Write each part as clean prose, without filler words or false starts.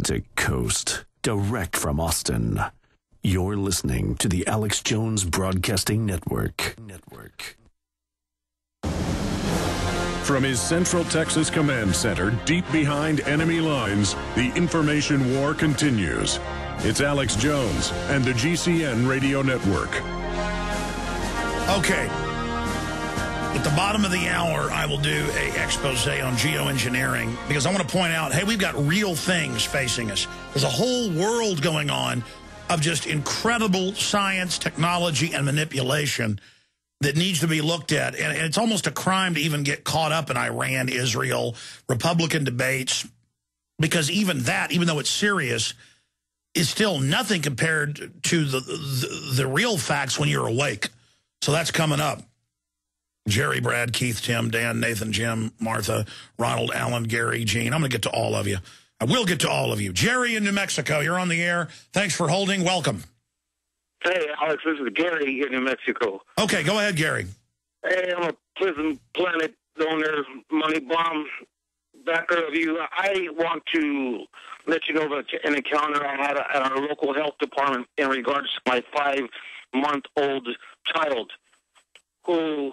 to coast, direct from Austin. You're listening to the Alex Jones Broadcasting Network. From his Central Texas Command Center, deep behind enemy lines, the information war continues. It's Alex Jones and the GCN Radio Network. Okay. At the bottom of the hour, I will do an expose on geoengineering because I want to point out, hey, we've got real things facing us. There's a whole world going on of just incredible science, technology, and manipulation that needs to be looked at. And it's almost a crime to even get caught up in Iran, Israel, Republican debates, because even that, even though it's serious, is still nothing compared to the real facts when you're awake. So that's coming up. Jerry, Brad, Keith, Tim, Dan, Nathan, Jim, Martha, Ronald, Alan, Gary, Gene. I'm going to get to all of you. I will get to all of you. Jerry in New Mexico, you're on the air. Thanks for holding. Welcome. Hey, Alex, this is Gary in New Mexico. Okay, go ahead, Gary. Hey, I'm a Prison Planet donor, money bomb backer of you. I want to let you know about an encounter I had at our local health department in regards to my 5-month-old child, who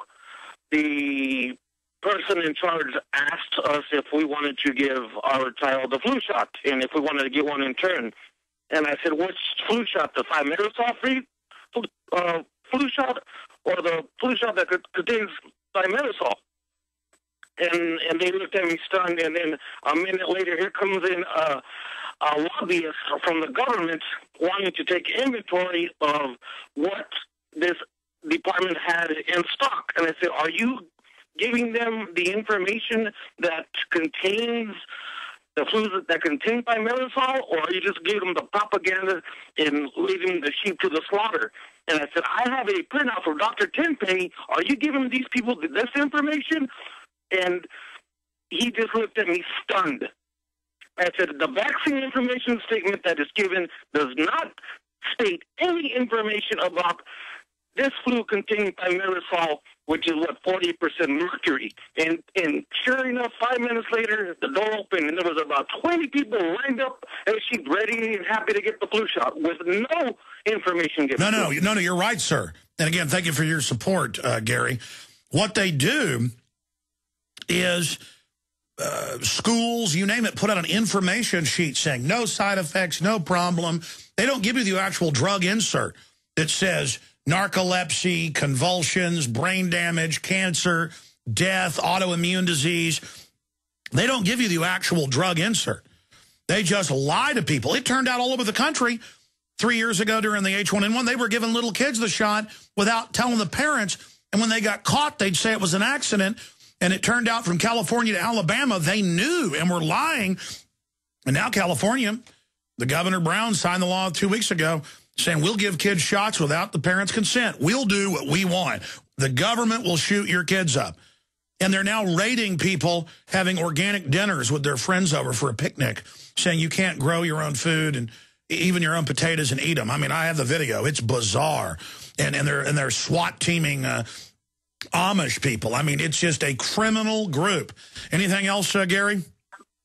the person in charge asked us if we wanted to give our child the flu shot and if we wanted to get one in turn. And I said, which flu shot, the thimerosal free flu shot or the flu shot that contains thimerosal? And they looked at me stunned, and then a minute later, here comes in a lobbyist from the government wanting to take inventory of what this department had in stock. And I said, are you giving them the information that contains the flus that contain thimerosal, or are you just giving them the propaganda and leading the sheep to the slaughter? And I said, I have a printout from Dr. Tenpenny. Are you giving these people this information? And he just looked at me stunned. I said, the vaccine information statement that is given does not state any information about this flu containing thimerosal, which is, 40% mercury. And sure enough, 5 minutes later, the door opened, and there was about 20 people lined up as sheep ready and happy to get the flu shot with no information given. No, you're right, sir. And again, thank you for your support, Gary. What they do is schools, you name it, put out an information sheet saying no side effects, no problem. They don't give you the actual drug insert that says narcolepsy, convulsions, brain damage, cancer, death, autoimmune disease. They don't give you the actual drug insert. They just lie to people. It turned out all over the country 3 years ago during the H1N1, they were giving little kids the shot without telling the parents. And when they got caught, they'd say it was an accident. And it turned out from California to Alabama, they knew and were lying. And now California, the Governor Brown signed the law 2 weeks ago saying we'll give kids shots without the parents' consent. We'll do what we want. The government will shoot your kids up. And they're now raiding people having organic dinners with their friends over for a picnic, saying you can't grow your own food and even your own potatoes and eat them. I mean, I have the video. It's bizarre. And they're SWAT teaming Amish people. I mean, it's just a criminal group. Anything else, Gary?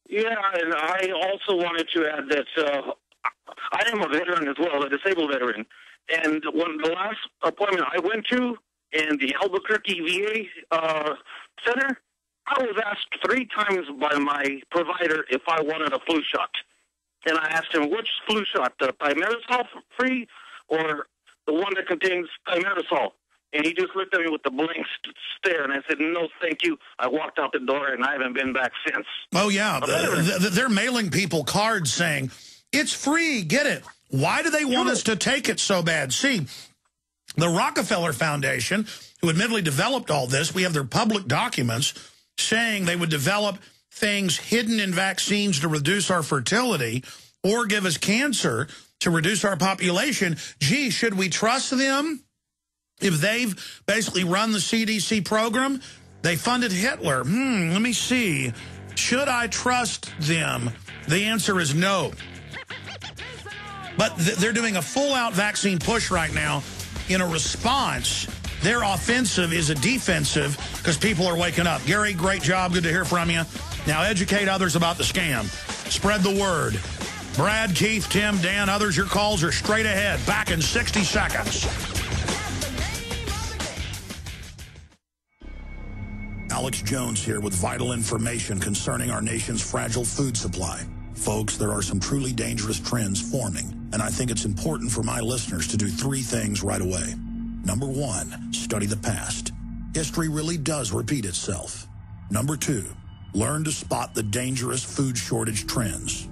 Yeah, and I also wanted to add that I am a veteran as well, a disabled veteran. And when the last appointment I went to in the Albuquerque VA center, I was asked 3 times by my provider if I wanted a flu shot. And I asked him, which flu shot, the thimerosal-free or the one that contains thimerosal? And he just looked at me with a blank stare, and I said, no, thank you. I walked out the door, and I haven't been back since. Oh, yeah. They're mailing people cards saying, it's free, get it. Why do they want us to take it so bad? See, the Rockefeller Foundation, who admittedly developed all this, we have their public documents saying they would develop things hidden in vaccines to reduce our fertility or give us cancer to reduce our population. Gee, should we trust them? If they've basically run the CDC program, they funded Hitler. Let me see. Should I trust them? The answer is no. But they're doing a full-out vaccine push right now in a response. Their offensive is a defensive because people are waking up. Gary, great job. Good to hear from you. Now educate others about the scam. Spread the word. Brad, Keith, Tim, Dan, others, your calls are straight ahead. Back in 60 seconds. Alex Jones here with vital information concerning our nation's fragile food supply. Folks, there are some truly dangerous trends forming, and I think it's important for my listeners to do 3 things right away. Number 1, study the past. History really does repeat itself. Number 2, learn to spot the dangerous food shortage trends.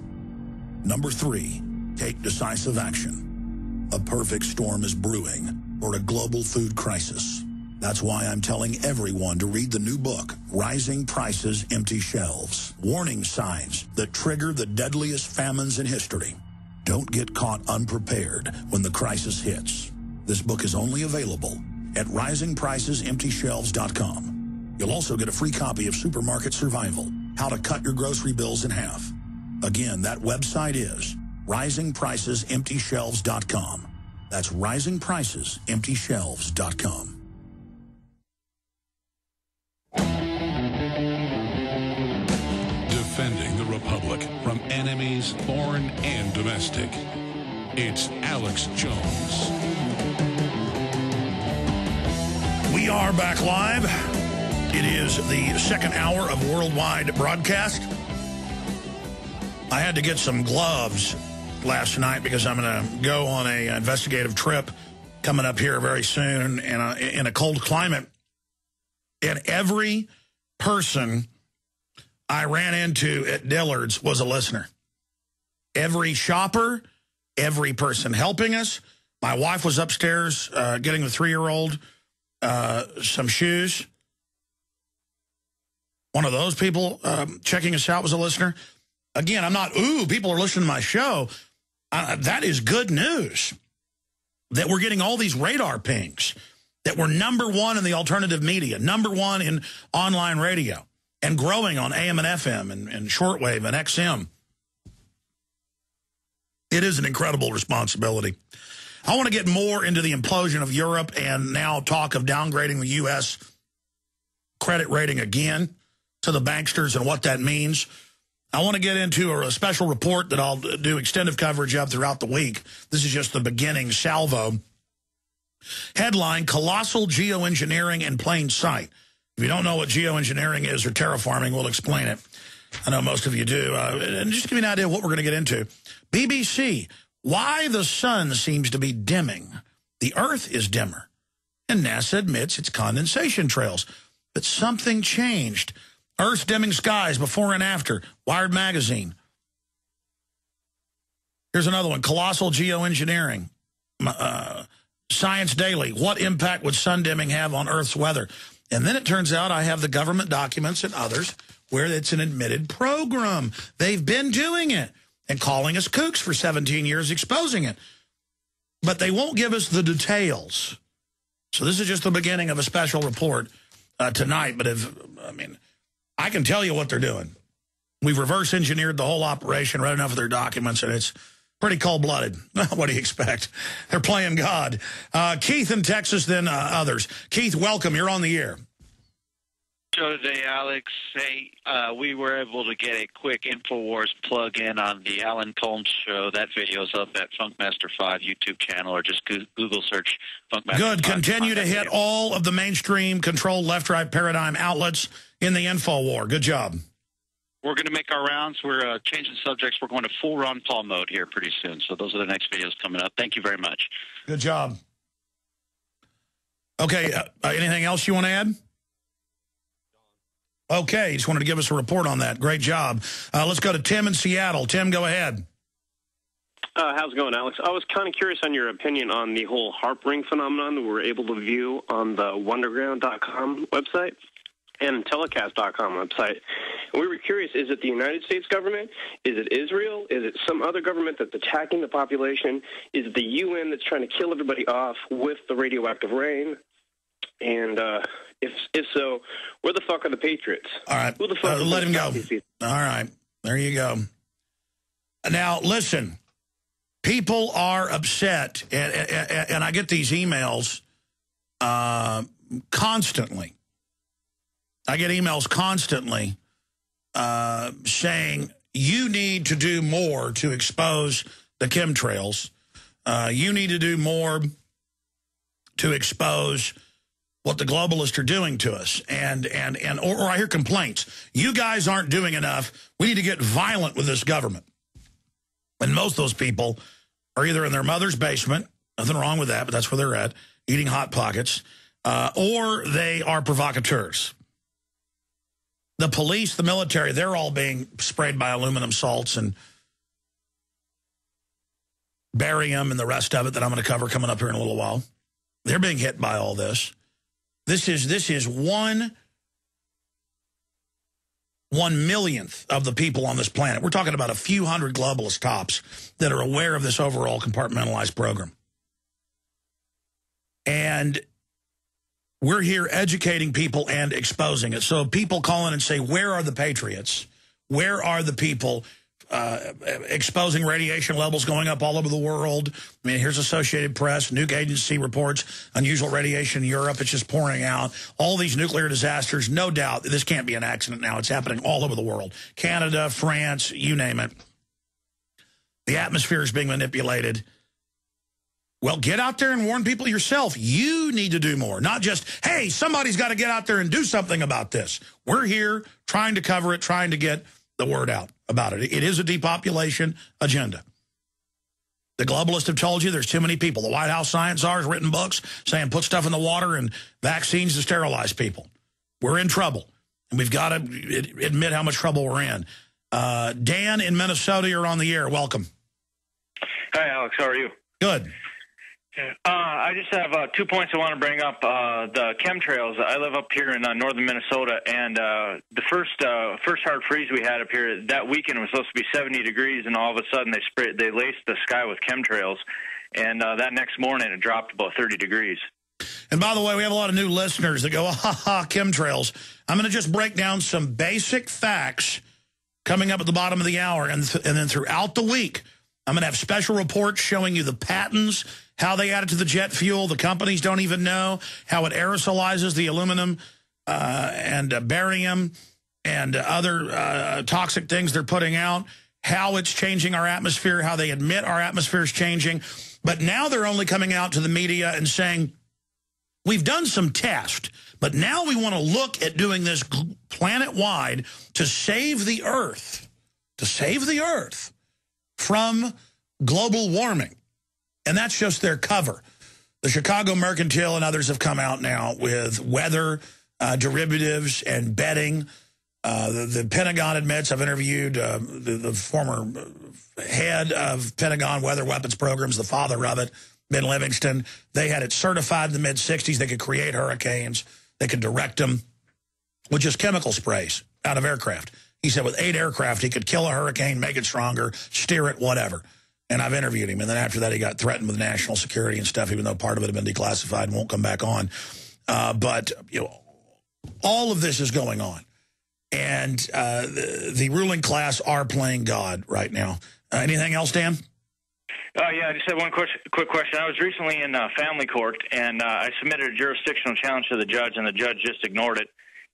Number 3, take decisive action. A perfect storm is brewing for a global food crisis. That's why I'm telling everyone to read the new book, Rising Prices, Empty Shelves. Warning signs that trigger the deadliest famines in history. Don't get caught unprepared when the crisis hits. This book is only available at risingpricesemptyshelves.com. You'll also get a free copy of Supermarket Survival, How to Cut Your Grocery Bills in Half. Again, that website is risingpricesemptyshelves.com. That's risingpricesemptyshelves.com. Defending the Republic from enemies, foreign and domestic. It's Alex Jones. We are back live. It is the second hour of worldwide broadcast. I had to get some gloves last night because I'm going to go on an investigative trip coming up here very soon in a cold climate. And every person I ran into at Dillard's was a listener. Every shopper, every person helping us. My wife was upstairs getting the 3-year-old some shoes. One of those people checking us out was a listener. Again, I'm not, people are listening to my show. That is good news that we're getting all these radar pings, that we're #1 in the alternative media, #1 in online radio, and growing on AM and FM and shortwave and XM. It is an incredible responsibility. I want to get more into the implosion of Europe and now talk of downgrading the U.S. credit rating again to the banksters and what that means. I want to get into a special report that I'll do extended coverage of throughout the week. This is just the beginning salvo. Headline, Colossal Geoengineering in Plain Sight. If you don't know what geoengineering is or terraforming, we'll explain it. I know most of you do. And just to give you an idea of what we're going to get into. BBC, why the sun seems to be dimming. The Earth is dimmer. And NASA admits it's condensation trails. But something changed. Earth dimming skies before and after. Wired magazine. Here's another one. Colossal Geoengineering. Science Daily. What impact would sun dimming have on Earth's weather? And then it turns out I have the government documents and others where it's an admitted program. They've been doing it and calling us kooks for 17 years, exposing it. But they won't give us the details. So this is just the beginning of a special report tonight. But I can tell you what they're doing. We've reverse engineered the whole operation, read enough of their documents, and it's pretty cold-blooded. What do you expect? They're playing God. Keith in Texas, then others. Keith, welcome. You're on the air. Show today, Alex. Hey, we were able to get a quick InfoWars plug-in on the Alan Colmes show. That video's up at Funkmaster 5 YouTube channel, or just Google search Funkmaster 5. Good. Continue to hit all of the mainstream controlled left-right paradigm outlets in the InfoWar. Good job. We're going to make our rounds. We're changing subjects. We're going to full Ron Paul mode here pretty soon. So those are the next videos coming up. Thank you very much. Good job. Okay, anything else you want to add? Okay, just wanted to give us a report on that. Great job. Let's go to Tim in Seattle. Tim, go ahead. How's it going, Alex? I was kind of curious on your opinion on the whole harp ring phenomenon that we're able to view on the Wonderground.com website and Telecast.com website. And we were curious, is it the United States government? Is it Israel? Is it some other government that's attacking the population? Is it the UN that's trying to kill everybody off with the radioactive rain? And if so, where the fuck are the patriots? All right, who the fuck let him go. All right, there you go. Now, listen, people are upset, and I get these emails constantly. I get emails constantly saying, you need to do more to expose the chemtrails. You need to do more to expose what the globalists are doing to us. Or I hear complaints. You guys aren't doing enough. We need to get violent with this government. And most of those people are either in their mother's basement, nothing wrong with that, but that's where they're at, eating Hot Pockets, or they are provocateurs. The police, the military, they're all being sprayed by aluminum salts and barium and the rest of it that I'm going to cover coming up here in a little while. They're being hit by all this. This is 1/1,000,000th of the people on this planet. We're talking about a few hundred globalist tops that are aware of this overall compartmentalized program. And we're here educating people and exposing it. So people call in and say, where are the patriots? Where are the people exposing radiation levels going up all over the world? I mean, here's Associated Press, Nuke Agency reports unusual radiation in Europe. It's just pouring out. All these nuclear disasters, no doubt. This can't be an accident now. It's happening all over the world. Canada, France, you name it. The atmosphere is being manipulated. Well, get out there and warn people yourself. You need to do more. Not just, hey, somebody's got to get out there and do something about this. We're here trying to cover it, trying to get the word out about it. It is a depopulation agenda. The globalists have told you there's too many people. The White House science czar has written books saying put stuff in the water and vaccines to sterilize people. We're in trouble, and we've got to admit how much trouble we're in. Dan in Minnesota, you're on the air. Welcome. Hi, Alex. How are you? Good. I just have 2 points I want to bring up. The chemtrails. I live up here in northern Minnesota, and the first hard freeze we had up here that weekend was supposed to be 70 degrees, and all of a sudden they laced the sky with chemtrails, and that next morning it dropped about 30 degrees. And by the way, we have a lot of new listeners that go, chemtrails. I'm going to just break down some basic facts coming up at the bottom of the hour, and then throughout the week, I'm going to have special reports showing you the patents, how they add it to the jet fuel. The companies don't even know how it aerosolizes the aluminum and barium and other toxic things they're putting out, how it's changing our atmosphere, how they admit our atmosphere is changing. But now they're only coming out to the media and saying, we've done some tests, but now we want to look at doing this planet-wide to save the Earth, from global warming. And that's just their cover. The Chicago Mercantile and others have come out now with weather derivatives and betting. The Pentagon admits, I've interviewed the former head of Pentagon Weather Weapons Programs, the father of it, Ben Livingston. They had it certified in the mid-'60s. They could create hurricanes. They could direct them with just chemical sprays out of aircraft. He said with 8 aircraft, he could kill a hurricane, make it stronger, steer it, whatever. And I've interviewed him. And then after that, he got threatened with national security and stuff, even though part of it had been declassified and won't come back on. But you know, all of this is going on. And the ruling class are playing God right now. Anything else, Dan? Yeah, I just had one quick question. I was recently in family court, and I submitted a jurisdictional challenge to the judge, and the judge just ignored it.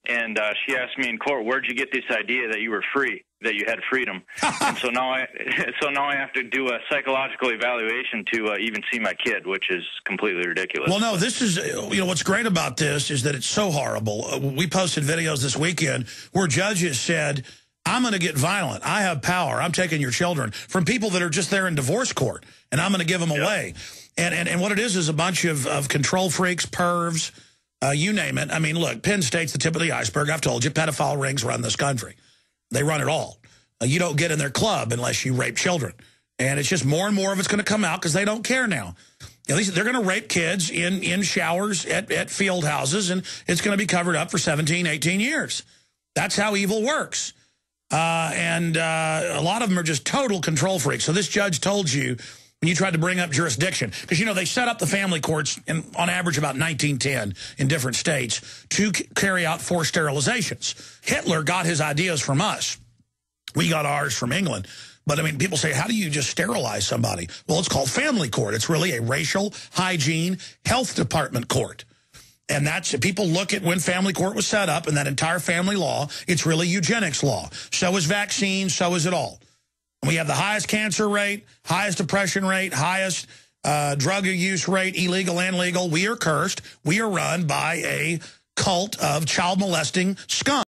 And she asked me in court, where'd you get this idea that you were free, that you had freedom? And so now I have to do a psychological evaluation to even see my kid, which is completely ridiculous. Well, no, this is, what's great about this is that it's so horrible. We posted videos this weekend where judges said, I'm going to get violent. I have power. I'm taking your children from people that are just there in divorce court, and I'm going to give them away. And what it is a bunch of control freaks, pervs, you name it. I mean, look, Penn State's the tip of the iceberg. I've told you, pedophile rings run this country. They run it all. You don't get in their club unless you rape children. And it's just more and more of it's going to come out because they don't care now. At least they're going to rape kids in showers at field houses, and it's going to be covered up for 17, 18 years. That's how evil works. And a lot of them are just total control freaks. So this judge told you when you tried to bring up jurisdiction, because, they set up the family courts on average about 1910 in different states to carry out forced sterilizations. Hitler got his ideas from us. We got ours from England. But, I mean, people say, how do you just sterilize somebody? Well, it's called family court. It's really a racial hygiene health department court. And that's, people look at when family court was set up and that entire family law, it's really eugenics law. So is vaccines, so is it all. And we have the highest cancer rate, highest depression rate, highest drug use rate, illegal and legal. We are cursed. We are run by a cult of child molesting scum.